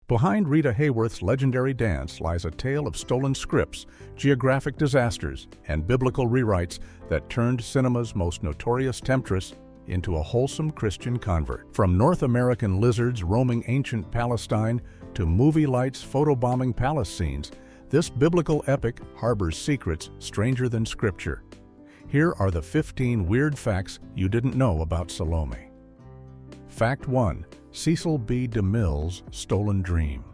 Behind Rita Hayworth's legendary dance lies a tale of stolen scripts, geographic disasters, and biblical rewrites that turned cinema's most notorious temptress into a wholesome Christian convert. From North American lizards roaming ancient Palestine to movie lights photobombing palace scenes, this biblical epic harbors secrets stranger than scripture. Here are the 15 weird facts you didn't know about Salome. Fact 1. Cecil B. DeMille's Stolen Dream.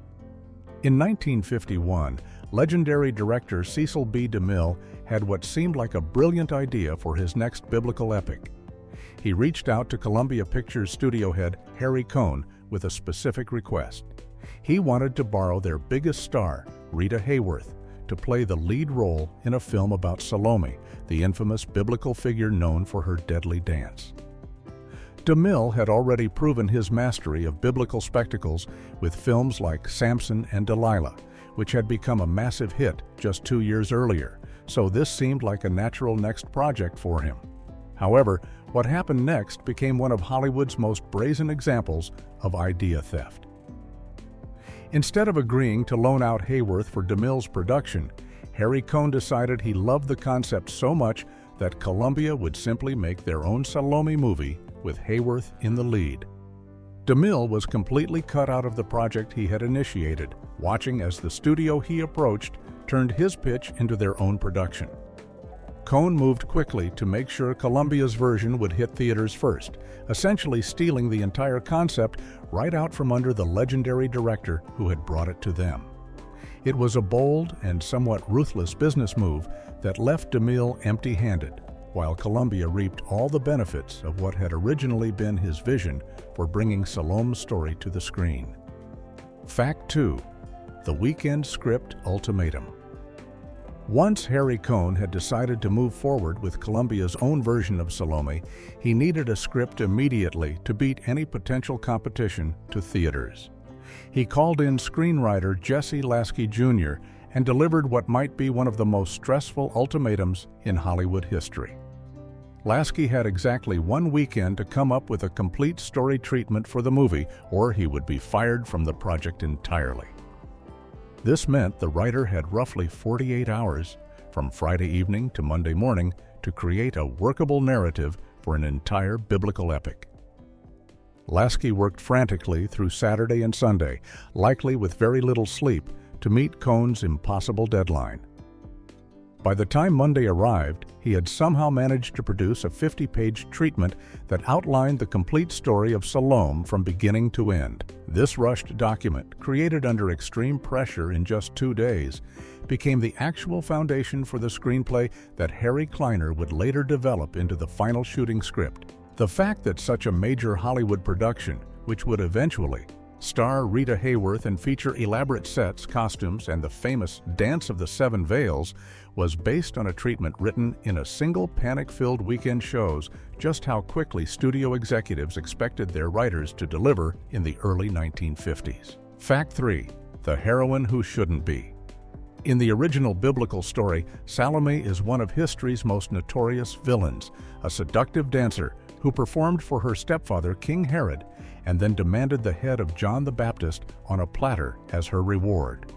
In 1951, legendary director Cecil B. DeMille had what seemed like a brilliant idea for his next biblical epic. He reached out to Columbia Pictures studio head Harry Cohn with a specific request. He wanted to borrow their biggest star, Rita Hayworth, to play the lead role in a film about Salome, the infamous biblical figure known for her deadly dance. DeMille had already proven his mastery of biblical spectacles with films like Samson and Delilah, which had become a massive hit just 2 years earlier, so this seemed like a natural next project for him. However, what happened next became one of Hollywood's most brazen examples of idea theft. Instead of agreeing to loan out Hayworth for DeMille's production, Harry Cohn decided he loved the concept so much that Columbia would simply make their own Salome movie with Hayworth in the lead. DeMille was completely cut out of the project he had initiated, watching as the studio he approached turned his pitch into their own production. Cohn moved quickly to make sure Columbia's version would hit theaters first, essentially stealing the entire concept right out from under the legendary director who had brought it to them. It was a bold and somewhat ruthless business move that left DeMille empty-handed, while Columbia reaped all the benefits of what had originally been his vision for bringing Salome's story to the screen. Fact 2. The Weekend Script Ultimatum. Once Harry Cohn had decided to move forward with Columbia's own version of Salome, he needed a script immediately to beat any potential competition to theaters. He called in screenwriter Jesse Lasky Jr. and delivered what might be one of the most stressful ultimatums in Hollywood history. Lasky had exactly 1 weekend to come up with a complete story treatment for the movie, or he would be fired from the project entirely. This meant the writer had roughly 48 hours, from Friday evening to Monday morning, to create a workable narrative for an entire biblical epic. Lasky worked frantically through Saturday and Sunday, likely with very little sleep, to meet Cohn's impossible deadline. By the time Monday arrived, he had somehow managed to produce a 50-page treatment that outlined the complete story of Salome from beginning to end. This rushed document, created under extreme pressure in just 2 days, became the actual foundation for the screenplay that Harry Kleiner would later develop into the final shooting script. The fact that such a major Hollywood production, which would eventually star Rita Hayworth and feature elaborate sets, costumes, and the famous Dance of the Seven Veils, was based on a treatment written in a single panic-filled weekend shows just how quickly studio executives expected their writers to deliver in the early 1950s. Fact 3. The Heroine Who Shouldn't Be. In the original biblical story, Salome is one of history's most notorious villains, a seductive dancer who performed for her stepfather, King Herod, and then demanded the head of John the Baptist on a platter as her reward.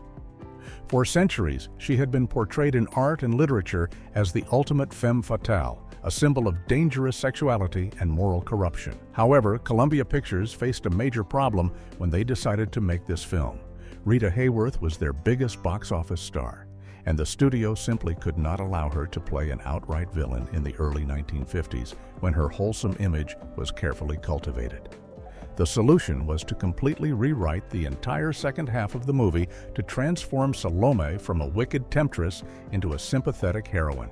For centuries, she had been portrayed in art and literature as the ultimate femme fatale, a symbol of dangerous sexuality and moral corruption. However, Columbia Pictures faced a major problem when they decided to make this film. Rita Hayworth was their biggest box office star, and the studio simply could not allow her to play an outright villain in the early 1950s when her wholesome image was carefully cultivated. The solution was to completely rewrite the entire second half of the movie to transform Salome from a wicked temptress into a sympathetic heroine.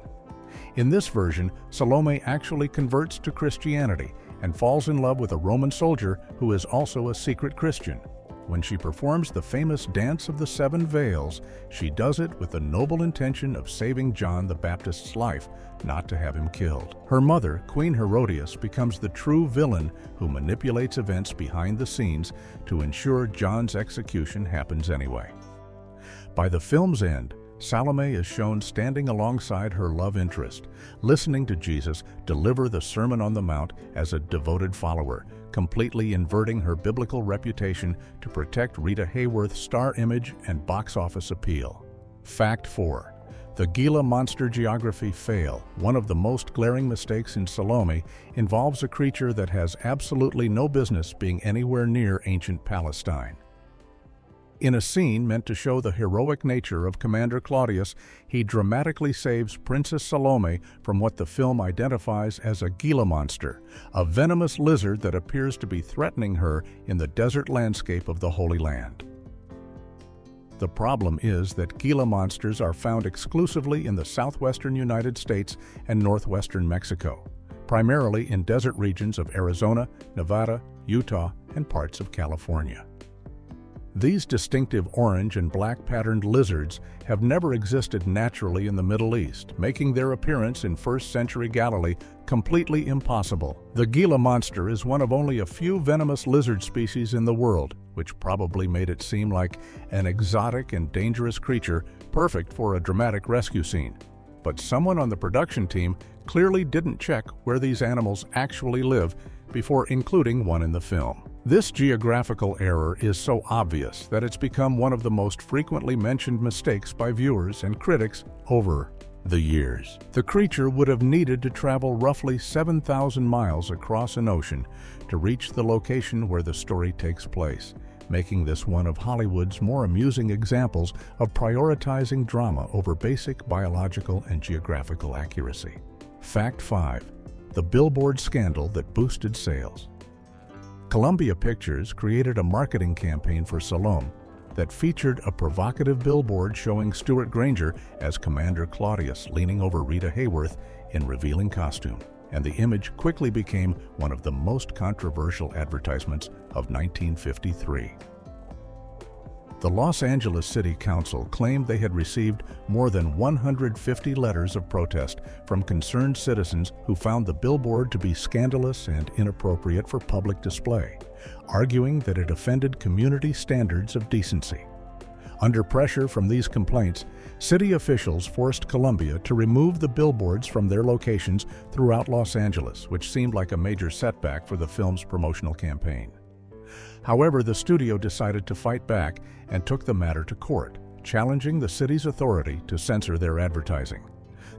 In this version, Salome actually converts to Christianity and falls in love with a Roman soldier who is also a secret Christian. When she performs the famous Dance of the Seven Veils, she does it with the noble intention of saving John the Baptist's life, not to have him killed. Her mother, Queen Herodias, becomes the true villain who manipulates events behind the scenes to ensure John's execution happens anyway. By the film's end, Salome is shown standing alongside her love interest, listening to Jesus deliver the Sermon on the Mount as a devoted follower, completely inverting her biblical reputation to protect Rita Hayworth's star image and box office appeal. Fact 4. The Gila monster geography fail, one of the most glaring mistakes in Salome, involves a creature that has absolutely no business being anywhere near ancient Palestine. In a scene meant to show the heroic nature of Commander Claudius, he dramatically saves Princess Salome from what the film identifies as a Gila monster, a venomous lizard that appears to be threatening her in the desert landscape of the Holy Land. The problem is that Gila monsters are found exclusively in the southwestern United States and northwestern Mexico, primarily in desert regions of Arizona, Nevada, Utah, and parts of California. These distinctive orange and black patterned lizards have never existed naturally in the Middle East, making their appearance in first-century Galilee completely impossible. The Gila monster is one of only a few venomous lizard species in the world, which probably made it seem like an exotic and dangerous creature perfect for a dramatic rescue scene. But someone on the production team clearly didn't check where these animals actually live before including one in the film. This geographical error is so obvious that it's become one of the most frequently mentioned mistakes by viewers and critics over the years. The creature would have needed to travel roughly 7,000 miles across an ocean to reach the location where the story takes place, making this one of Hollywood's more amusing examples of prioritizing drama over basic biological and geographical accuracy. Fact 5. The billboard scandal that boosted sales. Columbia Pictures created a marketing campaign for Salome that featured a provocative billboard showing Stuart Granger as Commander Claudius leaning over Rita Hayworth in revealing costume, and the image quickly became one of the most controversial advertisements of 1953. The Los Angeles City Council claimed they had received more than 150 letters of protest from concerned citizens who found the billboard to be scandalous and inappropriate for public display, arguing that it offended community standards of decency. Under pressure from these complaints, city officials forced Columbia to remove the billboards from their locations throughout Los Angeles, which seemed like a major setback for the film's promotional campaign. However, the studio decided to fight back and took the matter to court, challenging the city's authority to censor their advertising.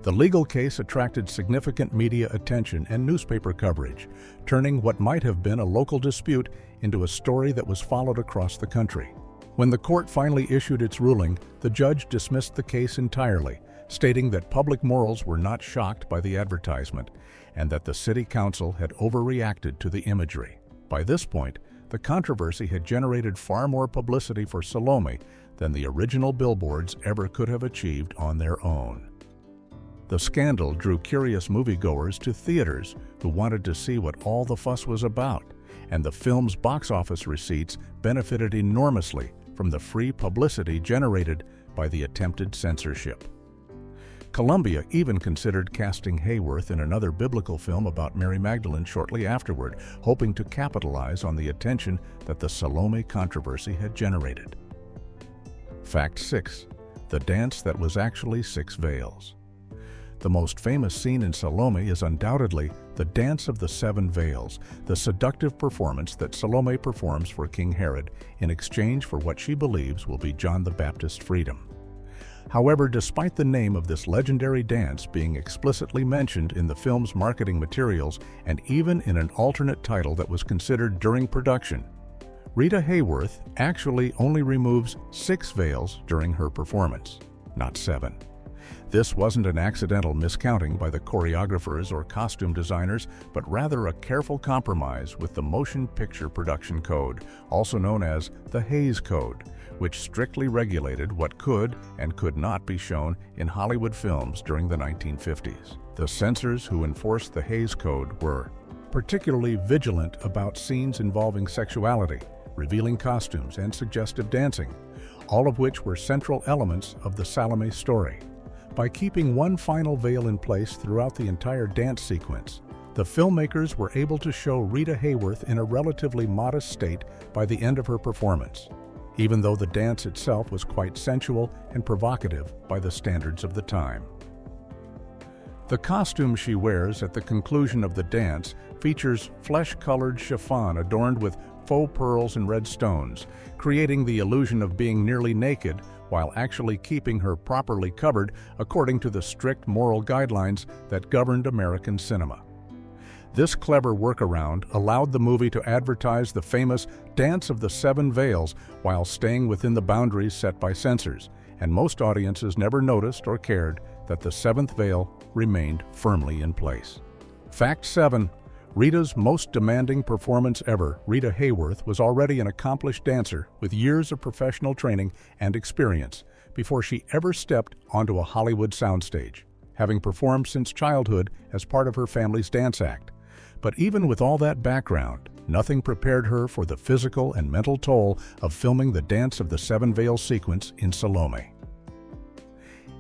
The legal case attracted significant media attention and newspaper coverage, turning what might have been a local dispute into a story that was followed across the country. When the court finally issued its ruling, the judge dismissed the case entirely, stating that public morals were not shocked by the advertisement and that the city council had overreacted to the imagery. By this point, the controversy had generated far more publicity for Salome than the original billboards ever could have achieved on their own. The scandal drew curious moviegoers to theaters who wanted to see what all the fuss was about, and the film's box office receipts benefited enormously from the free publicity generated by the attempted censorship. Columbia even considered casting Hayworth in another biblical film about Mary Magdalene shortly afterward, hoping to capitalize on the attention that the Salome controversy had generated. Fact 6. The dance that was actually 6 veils. The most famous scene in Salome is undoubtedly the Dance of the 7 Veils, the seductive performance that Salome performs for King Herod in exchange for what she believes will be John the Baptist's freedom. However, despite the name of this legendary dance being explicitly mentioned in the film's marketing materials and even in an alternate title that was considered during production, Rita Hayworth actually only removes 6 veils during her performance, not 7. This wasn't an accidental miscounting by the choreographers or costume designers, but rather a careful compromise with the Motion Picture Production Code, also known as the Hays Code, which strictly regulated what could and could not be shown in Hollywood films during the 1950s. The censors who enforced the Hays Code were particularly vigilant about scenes involving sexuality, revealing costumes, and suggestive dancing, all of which were central elements of the Salome story. By keeping one final veil in place throughout the entire dance sequence, the filmmakers were able to show Rita Hayworth in a relatively modest state by the end of her performance. even though the dance itself was quite sensual and provocative by the standards of the time. The costume she wears at the conclusion of the dance features flesh-colored chiffon adorned with faux pearls and red stones, creating the illusion of being nearly naked while actually keeping her properly covered according to the strict moral guidelines that governed American cinema. This clever workaround allowed the movie to advertise the famous Dance of the Seven Veils while staying within the boundaries set by censors, and most audiences never noticed or cared that the seventh veil remained firmly in place. Fact 7. Rita's most demanding performance ever, Rita Hayworth, was already an accomplished dancer with years of professional training and experience before she ever stepped onto a Hollywood soundstage, having performed since childhood as part of her family's dance act. But even with all that background, nothing prepared her for the physical and mental toll of filming the Dance of the Seven Veils sequence in Salome.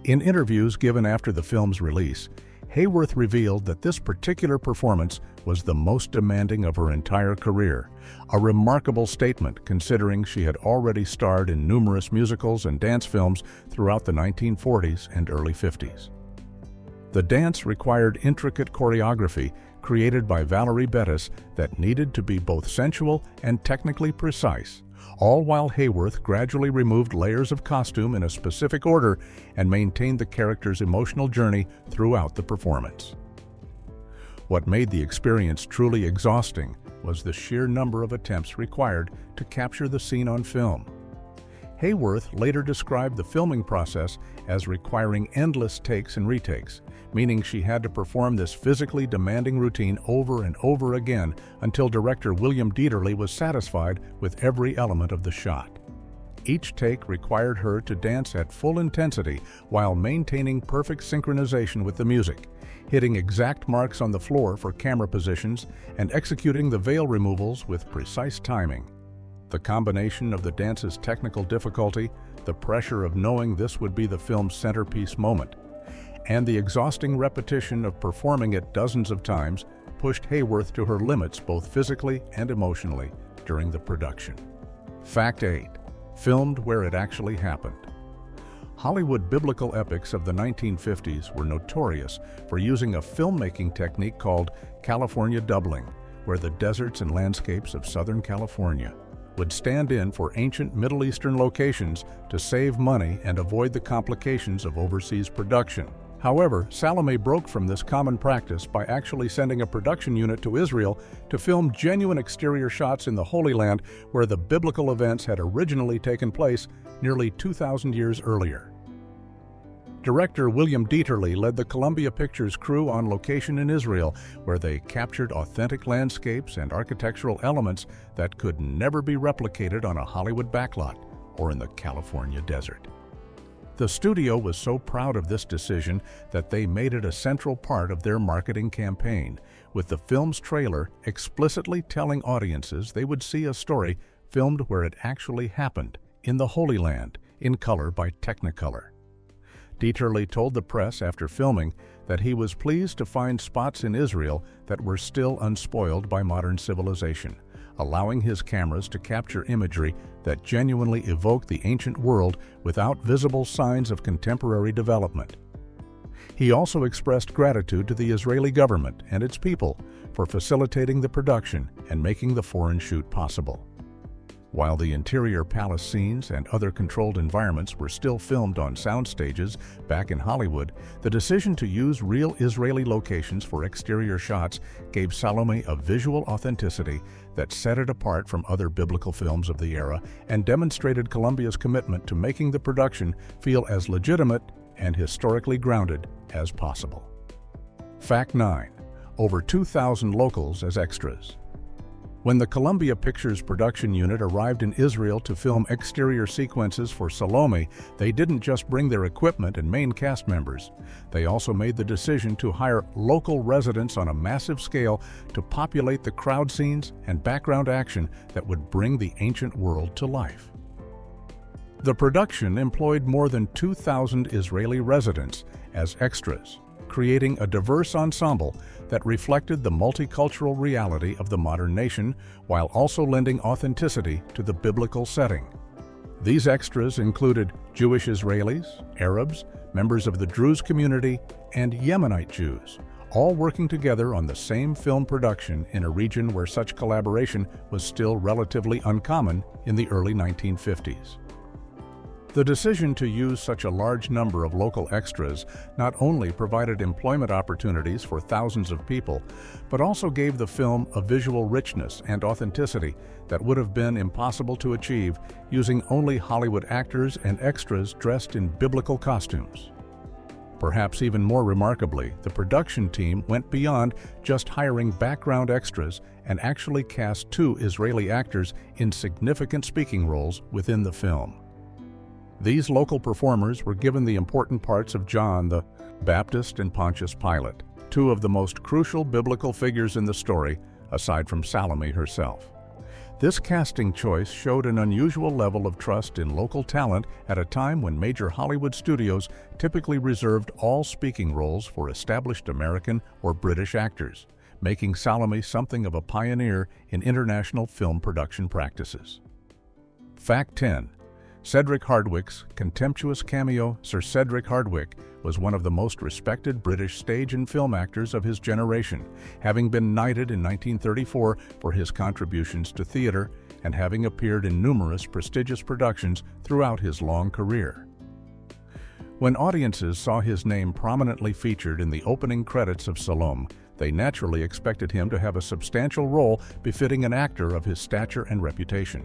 In interviews given after the film's release, Hayworth revealed that this particular performance was the most demanding of her entire career, a remarkable statement considering she had already starred in numerous musicals and dance films throughout the 1940s and early 50s. The dance required intricate choreography created by Valerie Bettis that needed to be both sensual and technically precise, all while Hayworth gradually removed layers of costume in a specific order and maintained the character's emotional journey throughout the performance. What made the experience truly exhausting was the sheer number of attempts required to capture the scene on film. Hayworth later described the filming process as requiring endless takes and retakes, meaning she had to perform this physically demanding routine over and over again until director William Dieterle was satisfied with every element of the shot. Each take required her to dance at full intensity while maintaining perfect synchronization with the music, hitting exact marks on the floor for camera positions and executing the veil removals with precise timing. The combination of the dance's technical difficulty, the pressure of knowing this would be the film's centerpiece moment, and the exhausting repetition of performing it dozens of times pushed Hayworth to her limits both physically and emotionally during the production. Fact 8. Filmed where it actually happened. Hollywood biblical epics of the 1950s were notorious for using a filmmaking technique called California doubling, where the deserts and landscapes of Southern California would stand in for ancient Middle Eastern locations to save money and avoid the complications of overseas production. However, Salome broke from this common practice by actually sending a production unit to Israel to film genuine exterior shots in the Holy Land where the biblical events had originally taken place nearly 2,000 years earlier. Director William Dieterle led the Columbia Pictures crew on location in Israel, where they captured authentic landscapes and architectural elements that could never be replicated on a Hollywood backlot or in the California desert. The studio was so proud of this decision that they made it a central part of their marketing campaign, with the film's trailer explicitly telling audiences they would see a story filmed where it actually happened, in the Holy Land, in color by Technicolor. Dieterle told the press after filming that he was pleased to find spots in Israel that were still unspoiled by modern civilization, allowing his cameras to capture imagery that genuinely evoked the ancient world without visible signs of contemporary development. He also expressed gratitude to the Israeli government and its people for facilitating the production and making the foreign shoot possible. While the interior palace scenes and other controlled environments were still filmed on sound stages back in Hollywood, the decision to use real Israeli locations for exterior shots gave Salome a visual authenticity that set it apart from other biblical films of the era and demonstrated Columbia's commitment to making the production feel as legitimate and historically grounded as possible. Fact 9. Over 2,000 locals as extras. When the Columbia Pictures production unit arrived in Israel to film exterior sequences for Salome, they didn't just bring their equipment and main cast members. They also made the decision to hire local residents on a massive scale to populate the crowd scenes and background action that would bring the ancient world to life. The production employed more than 2,000 Israeli residents as extras, creating a diverse ensemble that reflected the multicultural reality of the modern nation while also lending authenticity to the biblical setting. These extras included Jewish Israelis, Arabs, members of the Druze community, and Yemenite Jews, all working together on the same film production in a region where such collaboration was still relatively uncommon in the early 1950s. The decision to use such a large number of local extras not only provided employment opportunities for thousands of people, but also gave the film a visual richness and authenticity that would have been impossible to achieve using only Hollywood actors and extras dressed in biblical costumes. Perhaps even more remarkably, the production team went beyond just hiring background extras and actually cast 2 Israeli actors in significant speaking roles within the film. These local performers were given the important parts of John the Baptist and Pontius Pilate, 2 of the most crucial biblical figures in the story, aside from Salome herself. This casting choice showed an unusual level of trust in local talent at a time when major Hollywood studios typically reserved all speaking roles for established American or British actors, making Salome something of a pioneer in international film production practices. Fact 10. Cedric Hardwicke's contemptuous cameo. Sir Cedric Hardwicke was one of the most respected British stage and film actors of his generation, having been knighted in 1934 for his contributions to theatre and having appeared in numerous prestigious productions throughout his long career. When audiences saw his name prominently featured in the opening credits of Salome, they naturally expected him to have a substantial role befitting an actor of his stature and reputation.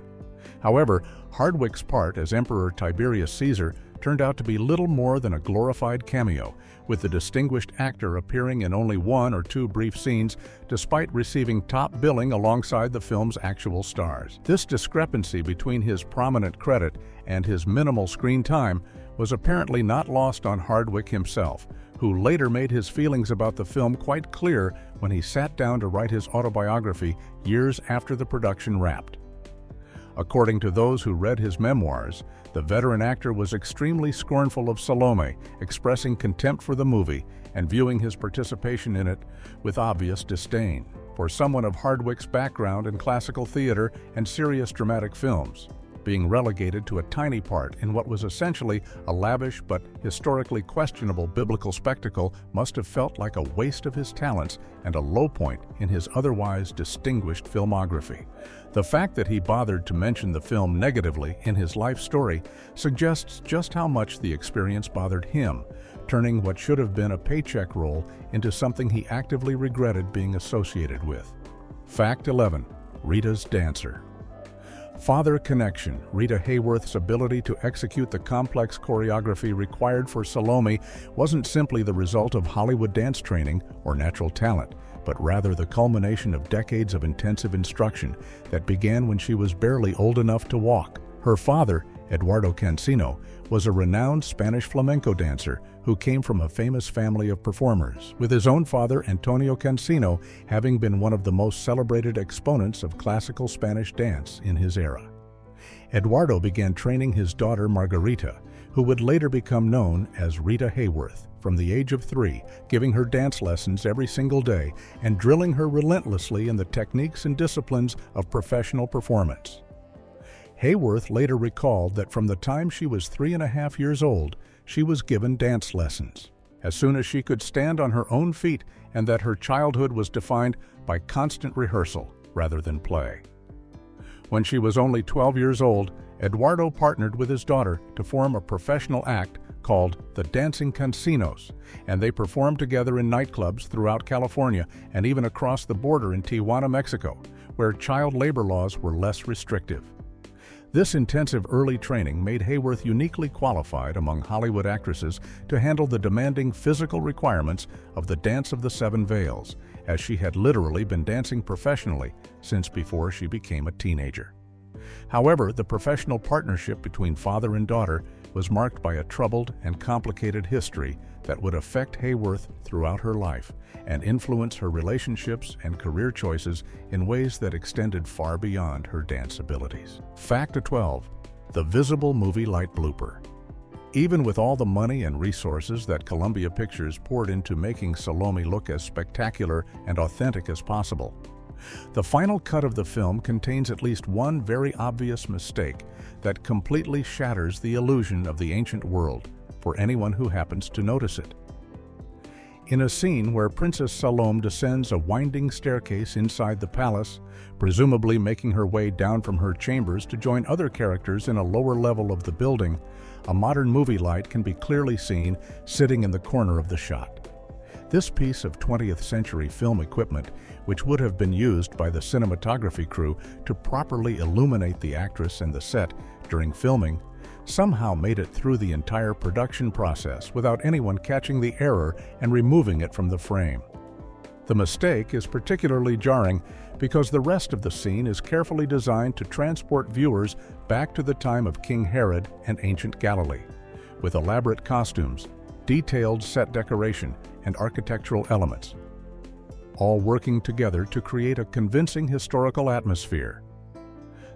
However, Hardwicke's part as Emperor Tiberius Caesar turned out to be little more than a glorified cameo, with the distinguished actor appearing in only 1 or 2 brief scenes despite receiving top billing alongside the film's actual stars. This discrepancy between his prominent credit and his minimal screen time was apparently not lost on Hardwicke himself, who later made his feelings about the film quite clear when he sat down to write his autobiography years after the production wrapped. According to those who read his memoirs, the veteran actor was extremely scornful of Salome, expressing contempt for the movie and viewing his participation in it with obvious disdain. For someone of Hardwicke's background in classical theater and serious dramatic films, being relegated to a tiny part in what was essentially a lavish but historically questionable biblical spectacle must have felt like a waste of his talents and a low point in his otherwise distinguished filmography. The fact that he bothered to mention the film negatively in his life story suggests just how much the experience bothered him, turning what should have been a paycheck role into something he actively regretted being associated with. Fact 11. Rita's dancer. Father connection. Rita Hayworth's ability to execute the complex choreography required for Salome wasn't simply the result of Hollywood dance training or natural talent, but rather the culmination of decades of intensive instruction that began when she was barely old enough to walk. Her father, Eduardo Cancino, was a renowned Spanish flamenco dancer who came from a famous family of performers, with his own father, Antonio Cancino, having been one of the most celebrated exponents of classical Spanish dance in his era. Eduardo began training his daughter Margarita, who would later become known as Rita Hayworth, from the age of 3, giving her dance lessons every single day and drilling her relentlessly in the techniques and disciplines of professional performance. Hayworth later recalled that from the time she was 3.5 years old, she was given dance lessons, as soon as she could stand on her own feet, and that her childhood was defined by constant rehearsal rather than play. When she was only 12 years old, Eduardo partnered with his daughter to form a professional act called the Dancing Cancinos, and they performed together in nightclubs throughout California and even across the border in Tijuana, Mexico, where child labor laws were less restrictive. This intensive early training made Hayworth uniquely qualified among Hollywood actresses to handle the demanding physical requirements of the Dance of the Seven Veils, as she had literally been dancing professionally since before she became a teenager. However, the professional partnership between father and daughter was marked by a troubled and complicated history that would affect Hayworth throughout her life and influence her relationships and career choices in ways that extended far beyond her dance abilities. Fact 12. The visible movie light blooper. Even with all the money and resources that Columbia Pictures poured into making Salome look as spectacular and authentic as possible, The final cut of the film contains at least one very obvious mistake that completely shatters the illusion of the ancient world for anyone who happens to notice it. In a scene where Princess Salome descends a winding staircase inside the palace, presumably making her way down from her chambers to join other characters in a lower level of the building, a modern movie light can be clearly seen sitting in the corner of the shot. This piece of 20th century film equipment, which would have been used by the cinematography crew to properly illuminate the actress and the set during filming, somehow made it through the entire production process without anyone catching the error and removing it from the frame. The mistake is particularly jarring because the rest of the scene is carefully designed to transport viewers back to the time of King Herod and ancient Galilee, with elaborate costumes, detailed set decoration, and architectural elements, all working together to create a convincing historical atmosphere.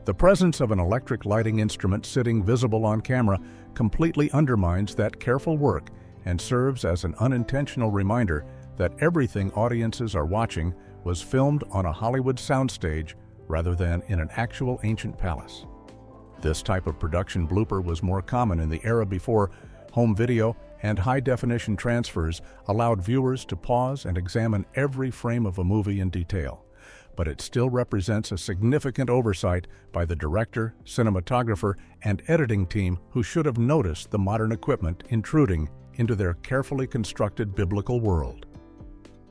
The presence of an electric lighting instrument sitting visible on camera completely undermines that careful work and serves as an unintentional reminder that everything audiences are watching was filmed on a Hollywood soundstage rather than in an actual ancient palace. This type of production blooper was more common in the era before home video and high-definition transfers allowed viewers to pause and examine every frame of a movie in detail. But it still represents a significant oversight by the director, cinematographer, and editing team who should have noticed the modern equipment intruding into their carefully constructed biblical world.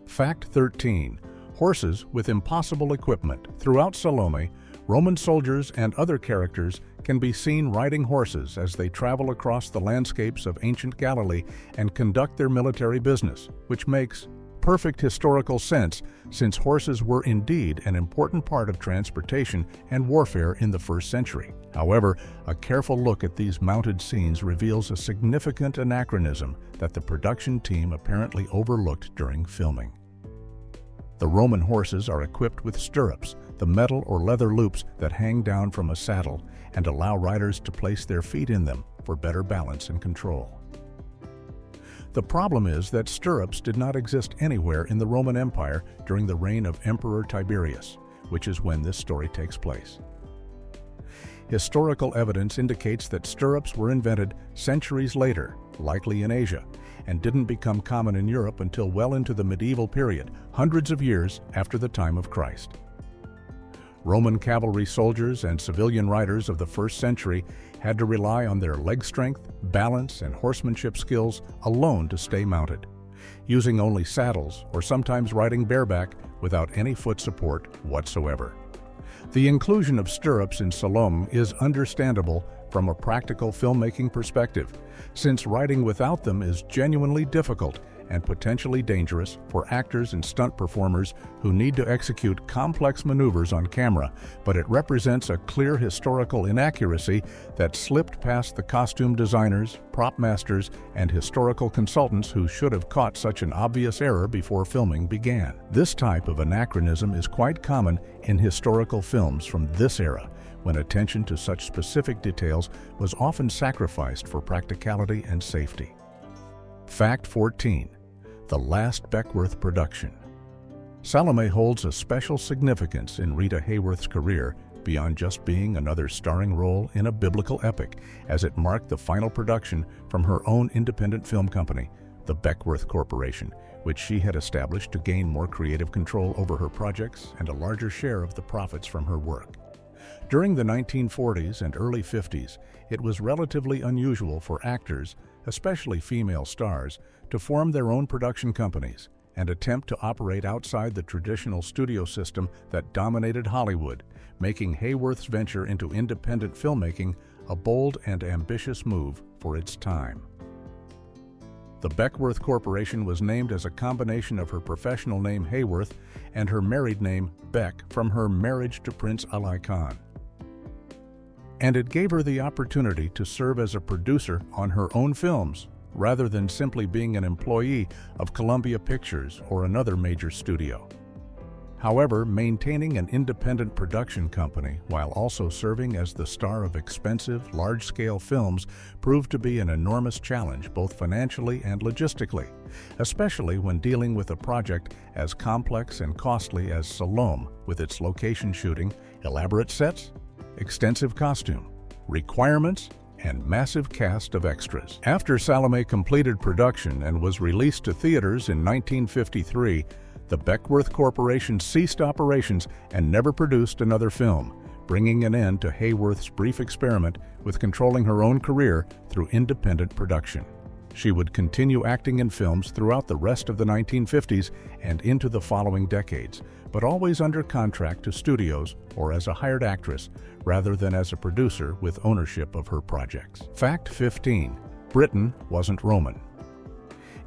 Fact 13. Horses with impossible equipment. Throughout Salome, Roman soldiers and other characters can be seen riding horses as they travel across the landscapes of ancient Galilee and conduct their military business, which makes perfect historical sense since horses were indeed an important part of transportation and warfare in the 1st century. However, a careful look at these mounted scenes reveals a significant anachronism that the production team apparently overlooked during filming. The Roman horses are equipped with stirrups, the metal or leather loops that hang down from a saddle and allow riders to place their feet in them for better balance and control. The problem is that stirrups did not exist anywhere in the Roman Empire during the reign of Emperor Tiberius, which is when this story takes place. Historical evidence indicates that stirrups were invented centuries later, likely in Asia, and didn't become common in Europe until well into the medieval period, hundreds of years after the time of Christ. Roman cavalry soldiers and civilian riders of the 1st century had to rely on their leg strength, balance, and horsemanship skills alone to stay mounted, using only saddles or sometimes riding bareback without any foot support whatsoever. The inclusion of stirrups in Salome is understandable from a practical filmmaking perspective, since riding without them is genuinely difficult and potentially dangerous for actors and stunt performers who need to execute complex maneuvers on camera, but it represents a clear historical inaccuracy that slipped past the costume designers, prop masters, and historical consultants who should have caught such an obvious error before filming began. This type of anachronism is quite common in historical films from this era, when attention to such specific details was often sacrificed for practicality and safety. Fact 14. The last Beckworth production. Salome holds a special significance in Rita Hayworth's career beyond just being another starring role in a biblical epic, as it marked the final production from her own independent film company, the Beckworth Corporation, which she had established to gain more creative control over her projects and a larger share of the profits from her work. During the 1940s and early 50s, it was relatively unusual for actors, especially female stars, to form their own production companies and attempt to operate outside the traditional studio system that dominated Hollywood, making Hayworth's venture into independent filmmaking a bold and ambitious move for its time. The Beckworth Corporation was named as a combination of her professional name Hayworth and her married name Beck from her marriage to Prince Ali Khan. And it gave her the opportunity to serve as a producer on her own films, rather than simply being an employee of Columbia Pictures or another major studio. However, maintaining an independent production company while also serving as the star of expensive, large-scale films proved to be an enormous challenge both financially and logistically, especially when dealing with a project as complex and costly as Salome, with its location shooting, elaborate sets, extensive costume, requirements, and massive cast of extras. After Salome completed production and was released to theaters in 1953, the Beckworth Corporation ceased operations and never produced another film, bringing an end to Hayworth's brief experiment with controlling her own career through independent production. She would continue acting in films throughout the rest of the 1950s and into the following decades, but always under contract to studios or as a hired actress, rather than as a producer with ownership of her projects. Fact 15. Britain wasn't Roman.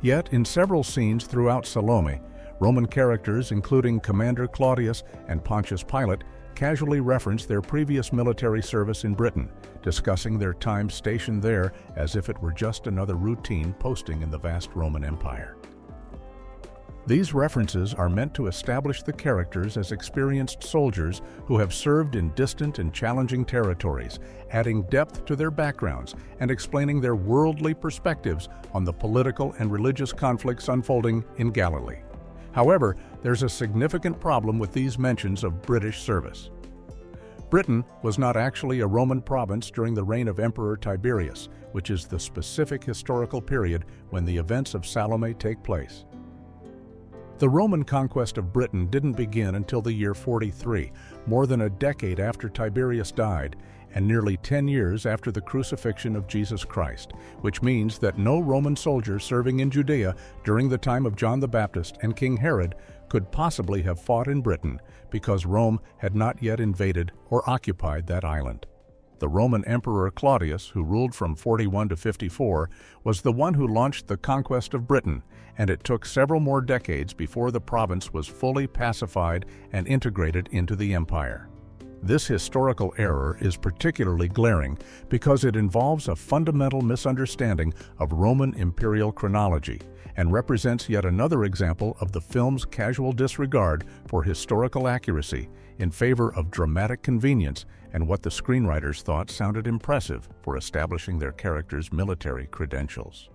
Yet, in several scenes throughout Salome, Roman characters, including Commander Claudius and Pontius Pilate, casually reference their previous military service in Britain, discussing their time stationed there as if it were just another routine posting in the vast Roman Empire. These references are meant to establish the characters as experienced soldiers who have served in distant and challenging territories, adding depth to their backgrounds and explaining their worldly perspectives on the political and religious conflicts unfolding in Galilee. However, there's a significant problem with these mentions of British service. Britain was not actually a Roman province during the reign of Emperor Tiberius, which is the specific historical period when the events of Salome take place. The Roman conquest of Britain didn't begin until the year 43, more than a decade after Tiberius died, and nearly 10 years after the crucifixion of Jesus Christ, which means that no Roman soldier serving in Judea during the time of John the Baptist and King Herod could possibly have fought in Britain because Rome had not yet invaded or occupied that island. The Roman Emperor Claudius, who ruled from 41 to 54, was the one who launched the conquest of Britain, and it took several more decades before the province was fully pacified and integrated into the empire. This historical error is particularly glaring because it involves a fundamental misunderstanding of Roman imperial chronology and represents yet another example of the film's casual disregard for historical accuracy in favor of dramatic convenience and what the screenwriters thought sounded impressive for establishing their characters' military credentials.